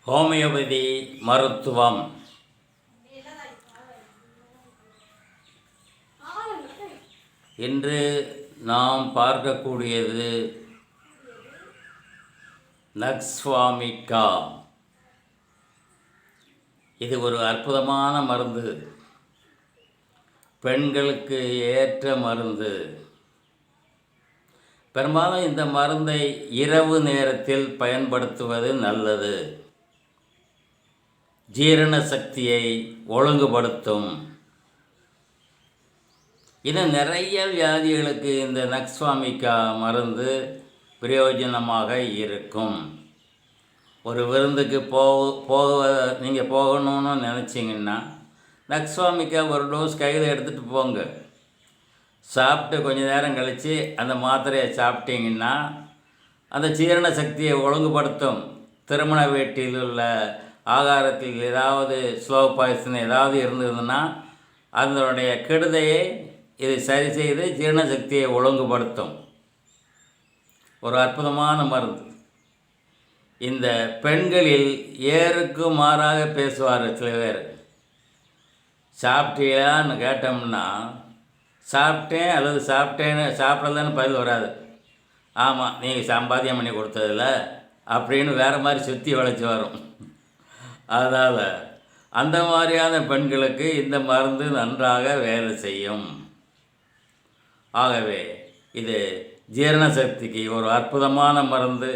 Homeopathy மருத்துவம். இன்று நாம் பார்க்கக்கூடியது நக்ஸ்வாமிகா. இது ஒரு அற்புதமான மருந்து, பெண்களுக்கு ஏற்ற மருந்து. பெரும்பாலும் இந்த மருந்தை இரவு நேரத்தில் பயன்படுத்துவது நல்லது. ஜீரண சக்தியை ஒழுங்குபடுத்தும். இன்னும் நிறைய வியாதிகளுக்கு இந்த நக்ஸ்வாமிகா மருந்து பிரயோஜனமாக இருக்கும். ஒரு விருந்துக்கு நீங்கள் போகணும்னு நினச்சிங்கன்னா நக்ஸ்வாமிகா ஒரு டோஸ் கையில் எடுத்துகிட்டு போங்க. சாப்பிட்டு கொஞ்சம் நேரம் கழித்து அந்த மாத்திரையை சாப்பிட்டீங்கன்னா அந்த ஜீரண சக்தியை ஒழுங்குபடுத்தும். திருமண வீட்டில் உள்ள ஆகாரத்தில் ஏதாவது ஸ்லோ பாய்சன் ஏதாவது இருந்ததுன்னா அதனுடைய கெடுதையை இது சரி செய்து ஜீரண சக்தியை ஒழுங்குபடுத்தும். ஒரு அற்புதமான மருந்து. இந்த பெண்களில் ஏருக்கு மாறாக பேசுவார் சில பேர். சாப்பிட்டீங்களான்னு கேட்டோம்னா சாப்பிட்டேன் அல்லது சாப்பிட்டேன்னு சாப்பிடலன்னு பதில் வராது. ஆமாம், நீங்கள் சம்பாத்தியம் பண்ணி கொடுத்ததில்ல அப்படின்னு வேறு மாதிரி சுற்றி வளைச்சி வரும். அதனால் அந்த மாதிரியான பெண்களுக்கு இந்த மருந்து நன்றாக வேலை செய்யும். ஆகவே இது ஜீரண சக்திக்கு ஒரு அற்புதமான மருந்து,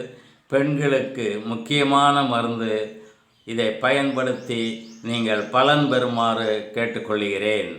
பெண்களுக்கு முக்கியமான மருந்து. இதை பயன்படுத்தி நீங்கள் பலன் பெறுமாறு கேட்டுக்கொள்கிறேன்.